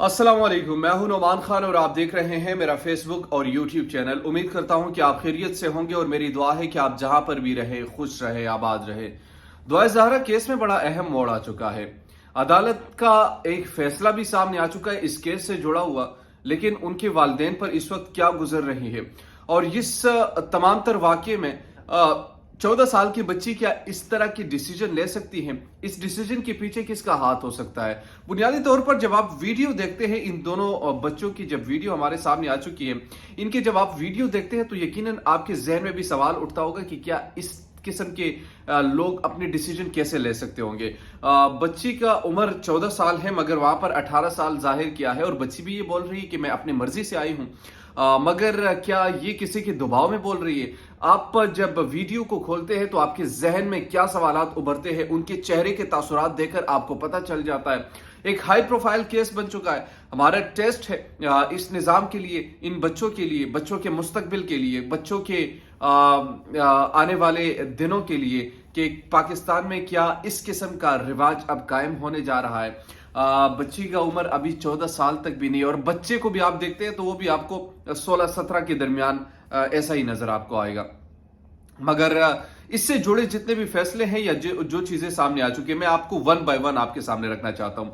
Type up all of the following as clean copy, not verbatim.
अस्सलाम वालेकुम, मैं हूं नौमान खान और आप देख रहे हैं मेरा फेसबुक और यूट्यूब चैनल। उम्मीद करता हूं कि आप खैरियत से होंगे और मेरी दुआ है कि आप जहां पर भी रहे खुश रहे आबाद रहे। दुआ ज़हरा केस में बड़ा अहम मोड़ आ चुका है। अदालत का एक फैसला भी सामने आ चुका है इस केस से जुड़ा हुआ, लेकिन उनके वालिदैन पर इस वक्त क्या गुजर रही है और इस तमाम तर वाक़े में 14 साल की बच्ची क्या इस तरह की डिसीजन ले सकती है? इस डिसीजन के पीछे किसका हाथ हो सकता है? बुनियादी तौर पर जब आप वीडियो देखते हैं, इन दोनों बच्चों की जब वीडियो हमारे सामने आ चुकी है, इनके जब आप वीडियो देखते हैं तो यकीनन आपके जहन में भी सवाल उठता होगा कि क्या इस किस्म के लोग अपने डिसीजन कैसे ले सकते होंगे। बच्ची का उम्र 14 साल है मगर वहां पर 18 साल जाहिर किया है और बच्ची भी ये बोल रही है कि मैं अपनी मर्जी से आई हूं। मगर क्या ये किसी के दबाव में बोल रही है? आप जब वीडियो को खोलते हैं तो आपके जहन में क्या सवालात उभरते हैं, उनके चेहरे के तासुरात देखकर आपको पता चल जाता है। एक हाई प्रोफाइल केस बन चुका है। हमारा टेस्ट है इस निज़ाम के लिए, इन बच्चों के लिए, बच्चों के मुस्तकबिल के लिए, बच्चों के आने वाले दिनों के लिए कि पाकिस्तान में क्या इस किस्म का रिवाज अब कायम होने जा रहा है। बच्ची का उम्र अभी 14 साल तक भी नहीं और बच्चे को भी आप देखते हैं तो वो भी आपको 16-17 के दरमियान ऐसा ही नजर आपको आएगा। मगर इससे जुड़े जितने भी फैसले हैं या जो चीजें सामने आ चुकी है, मैं आपको वन बाय वन आपके सामने रखना चाहता हूं।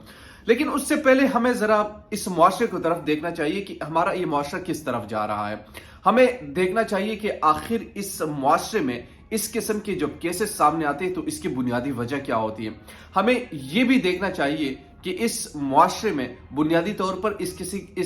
लेकिन उससे पहले हमें जरा इस मुआशरे की तरफ देखना चाहिए कि हमारा ये मुआशरा किस तरफ जा रहा है। हमें देखना चाहिए कि आखिर इस मुआशरे में इस किस्म के जब केसेस सामने आते हैं तो इसकी बुनियादी वजह क्या होती है। हमें यह भी देखना चाहिए कि इस मुआशरे में बुनियादी तौर पर इस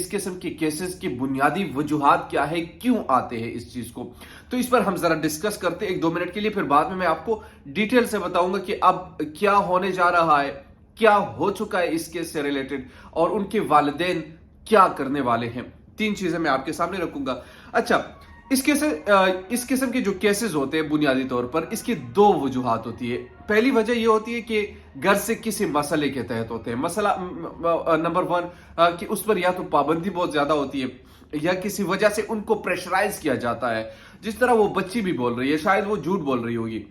किस्म के केसेस की बुनियादी वजूहात क्या है, क्यों आते हैं इस चीज को। तो इस पर हम जरा डिस्कस करते हैं 1-2 मिनट के लिए, फिर बाद में मैं आपको डिटेल से बताऊंगा कि अब क्या होने जा रहा है, क्या हो चुका है इस केस से रिलेटेड और उनके वालिदैन क्या करने वाले हैं। 3 चीजें मैं आपके सामने रखूंगा। अच्छा, इस किस्म के जो केसेस होते हैं बुनियादी तौर पर इसकी 2 वजूहात होती है। पहली वजह यह होती है कि घर से किसी मसले के तहत होते हैं। मसला नंबर 1 कि उस पर या तो पाबंदी बहुत ज्यादा होती है या किसी वजह से उनको प्रेशराइज किया जाता है। जिस तरह वो बच्ची भी बोल रही है, शायद वो झूठ बोल रही होगी,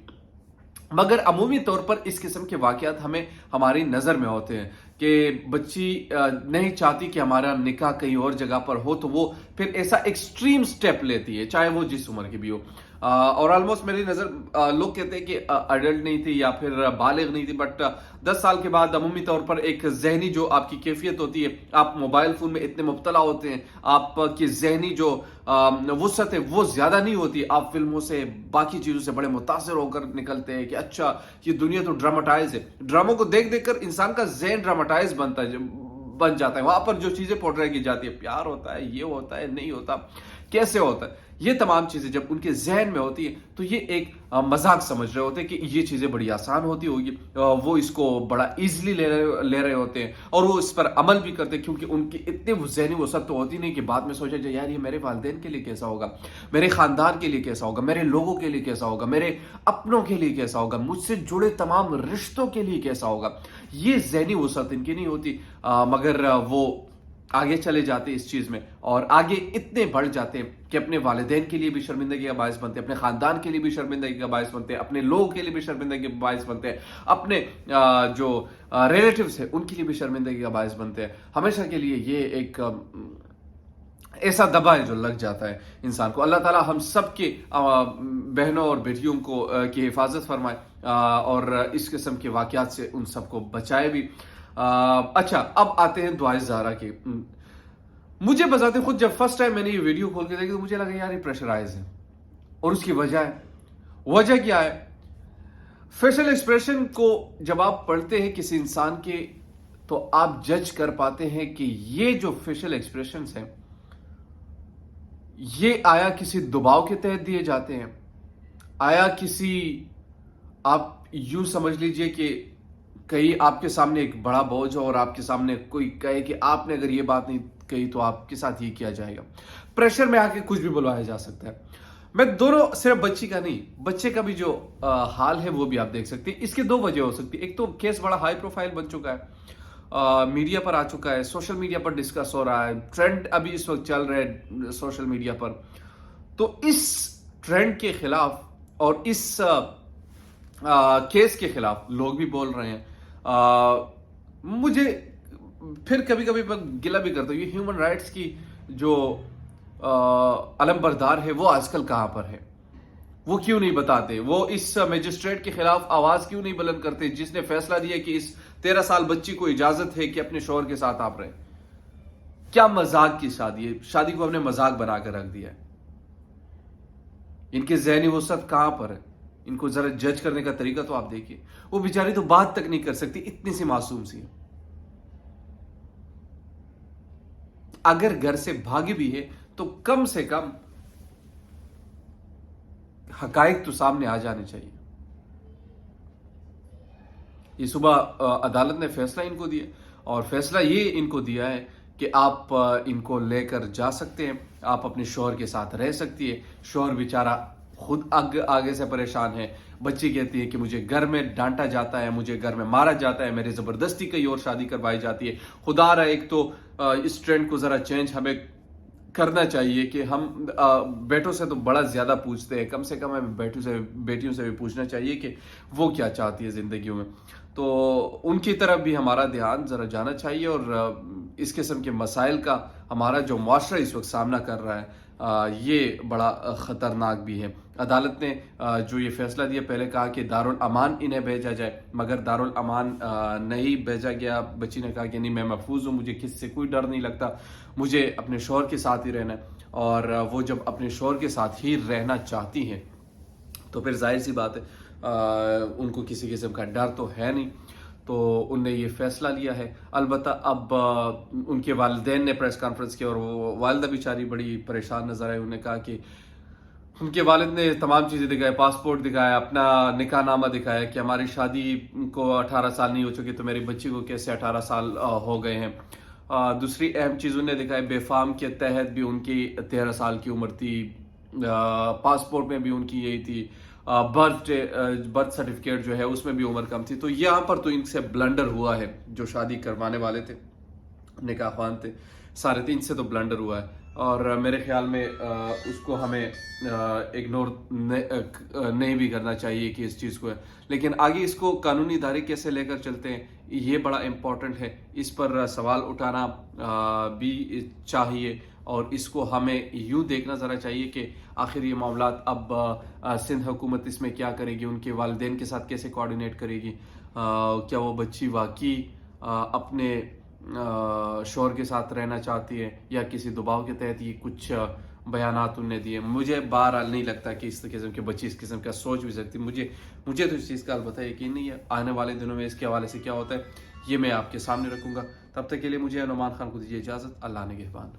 मगर अमूमी तौर पर इस किस्म के वाकयात हमें हमारी नज़र में होते हैं कि बच्ची नहीं चाहती कि हमारा निकाह कहीं और जगह पर हो, तो वो फिर ऐसा एक्सट्रीम स्टेप लेती है, चाहे वो जिस उम्र की भी हो। और ऑलमोस्ट मेरी नज़र लोग कहते हैं कि अडल्ट नहीं थी या फिर बालिग नहीं थी, बट 10 साल के बाद अमूमी तौर पर एक जहनी जो आपकी कैफियत होती है, आप मोबाइल फ़ोन में इतने मुब्तला होते हैं, आपकी जहनी जो वुसअत है वो ज़्यादा नहीं होती। आप फिल्मों से, बाकी चीज़ों से बड़े मुतासर होकर निकलते हैं कि अच्छा ये दुनिया तो ड्रामाटाइज है। ड्रामों को देख देख कर इंसान का जहन ड्रामाटाइज बन जाता है। वहां पर जो चीजें पोर्ट्रे की जाती है, प्यार होता है, ये होता है, नहीं होता, कैसे होता है, ये तमाम चीजें जब उनके जहन में होती है तो ये एक मजाक समझ रहे होते हैं कि ये चीजें बड़ी आसान होती होगी। वो इसको बड़ा इजीली ले रहे होते हैं और वो इस पर अमल भी करते हैं, क्योंकि उनकी इतनी जहनी वसअत तो होती नहीं कि बाद में सोचा जाए यार ये मेरे वालिदैन के लिए कैसा होगा, मेरे खानदान के लिए कैसा होगा, मेरे लोगों के लिए कैसा होगा, मेरे अपनों के लिए कैसा होगा, मुझसे जुड़े तमाम रिश्तों के लिए कैसा होगा। ये जहनी वसअत इनकी नहीं होती। मगर वो आगे चले जाते इस चीज में और आगे इतने बढ़ जाते हैं कि अपने वालिदैन के लिए भी शर्मिंदगी का बायस बनते हैं, अपने खानदान के लिए भी शर्मिंदगी का बायस बनते हैं, अपने लोगों के लिए भी शर्मिंदगी का बायस बनते हैं, अपने जो रिलेटिव्स हैं उनके लिए भी शर्मिंदगी का बायस बनते हैं। हमेशा के लिए ये एक ऐसा दबा है जो लग जाता है इंसान को। अल्लाह ताला हम सब के बहनों और बेटियों को की हिफाजत फरमाए और इस किस्म के वाकयात से उन सबको बचाए भी। अच्छा, अब आते हैं दुआ ज़हरा के। मुझे बताते खुद जब फर्स्ट टाइम मैंने ये वीडियो खोल के देखी तो मुझे लगा यार ये प्रेशराइज है और उसकी वजह क्या है। फेशियल एक्सप्रेशन को जब आप पढ़ते हैं किसी इंसान के तो आप जज कर पाते हैं कि ये जो फेशियल एक्सप्रेशंस हैं ये आया किसी दबाव के तहत दिए जाते हैं, आया किसी, आप यूं समझ लीजिए कि कहीं आपके सामने एक बड़ा बोझ हो और आपके सामने कोई कहे कि आपने अगर ये बात नहीं कही तो आपके साथ ये किया जाएगा। प्रेशर में आके कुछ भी बुलवाया जा सकता है। मैं दोनों, सिर्फ बच्ची का नहीं, बच्चे का भी जो हाल है वो भी आप देख सकते हैं। इसकी 2 वजह हो सकती है। एक तो केस बड़ा हाई प्रोफाइल बन चुका है, मीडिया पर आ चुका है, सोशल मीडिया पर डिस्कस हो रहा है, ट्रेंड अभी इस वक्त चल रहा है सोशल मीडिया पर। तो इस ट्रेंड के खिलाफ और इस केस के खिलाफ लोग भी बोल रहे हैं। मुझे پھر کبھی کبھی میں گلہ بھی کرتا ہوں، یہ ہیومن رائٹس کی جو علم بردار ہے وہ آج کل کہاں پر ہے؟ وہ کیوں نہیں بتاتے؟ وہ اس میجسٹریٹ کے خلاف آواز کیوں نہیں بلند کرتے جس نے فیصلہ دیا کہ اس 13 سال بچی کو اجازت ہے کہ اپنے شوہر کے ساتھ آپ رہیں؟ کیا مذاق کی شادی ہے؟ شادی کو ہم نے مذاق بنا کر رکھ دیا ہے۔ ان کے ذہنی وسعت کہاں پر ہے؟ ان کو ذرا جج کرنے کا طریقہ تو آپ دیکھیے۔ وہ بیچاری تو بات تک نہیں کر سکتی، اتنی سی معصوم سی ہے۔ اگر گھر سے بھاگی بھی ہے تو کم سے کم حقائق تو سامنے آ جانے چاہیے۔ یہ صبح عدالت نے فیصلہ ان کو دیا، اور فیصلہ یہ ان کو دیا ہے کہ آپ ان کو لے کر جا سکتے ہیں، آپ اپنے شوہر کے ساتھ رہ سکتی ہے۔ شوہر بیچارہ خود آگے سے پریشان ہے۔ بچی کہتی ہے کہ مجھے گھر میں ڈانٹا جاتا ہے، مجھے گھر میں مارا جاتا ہے، میرے زبردستی کئی اور شادی کروائی جاتی ہے۔ خدا رہا ایک تو اس ٹرینڈ کو ذرا چینج ہمیں کرنا چاہیے کہ ہم بیٹوں سے تو بڑا زیادہ پوچھتے ہیں، کم سے کم ہمیں بیٹیوں سے بھی پوچھنا چاہیے کہ وہ کیا چاہتی ہے زندگیوں میں۔ تو ان کی طرف بھی ہمارا دھیان ذرا جانا چاہیے، اور اس قسم کے مسائل کا ہمارا جو معاشرہ اس وقت سامنا کر رہا ہے یہ بڑا خطرناک بھی ہے۔ عدالت نے جو یہ فیصلہ دیا، پہلے کہا کہ دارالامان انہیں بھیجا جائے، مگر دارالامان نہیں بھیجا گیا۔ بچی نے کہا کہ نہیں، میں محفوظ ہوں، مجھے کس سے کوئی ڈر نہیں لگتا، مجھے اپنے شوہر کے ساتھ ہی رہنا ہے۔ اور وہ جب اپنے شوہر کے ساتھ ہی رہنا چاہتی ہیں تو پھر ظاہر سی بات ہے ان کو کسی قسم کا ڈر تو ہے نہیں، تو ان نے یہ فیصلہ لیا ہے۔ البتہ اب ان کے والدین نے پریس کانفرنس کی، اور وہ والدہ بیچاری بڑی پریشان نظر آئی۔ انہوں نے کہا کہ ان کے والد نے تمام چیزیں دکھائی، پاسپورٹ دکھایا، اپنا نکاح نامہ دکھایا کہ ہماری شادی کو 18 سال نہیں ہو چکی تو میری بچی کو کیسے 18 سال ہو گئے ہیں۔ دوسری اہم چیز انہوں نے دکھائی، بے فام کے تحت بھی ان کی 13 سال کی عمر تھی، پاسپورٹ میں بھی ان کی یہی تھی، برتھ سرٹیفکیٹ جو ہے اس میں بھی عمر کم تھی۔ تو یہاں پر تو ان سے بلنڈر ہوا ہے، جو شادی کروانے والے تھے، نکاح خوان تھے سارے تھے، ان سے تو بلنڈر ہوا ہے۔ اور میرے خیال میں اس کو ہمیں اگنور نہیں بھی کرنا چاہیے کہ اس چیز کو ہے، لیکن آگے اس کو قانونی دھاری کیسے لے کر چلتے ہیں یہ بڑا امپورٹنٹ ہے۔ اس پر سوال اٹھانا بھی چاہیے، اور اس کو ہمیں یوں دیکھنا ذرا چاہیے کہ آخر یہ معاملات اب سندھ حکومت اس میں کیا کرے گی، ان کے والدین کے ساتھ کیسے کوآرڈینیٹ کرے گی، کیا وہ بچی واقعی اپنے شوہر کے ساتھ رہنا چاہتی ہے یا کسی دباؤ کے تحت یہ کچھ بیانات انہوں نے دیے۔ مجھے بہرحال نہیں لگتا کہ اس قسم کے بچی اس قسم کا سوچ بھی سکتی۔ مجھے تو اس چیز کا البتہ یقین نہیں ہے۔ آنے والے دنوں میں اس کے حوالے سے کیا ہوتا ہے یہ میں آپ کے سامنے رکھوں گا۔ تب تک کے لیے مجھے نعمان خان کو دیجیے اجازت۔ اللہ نگہبان۔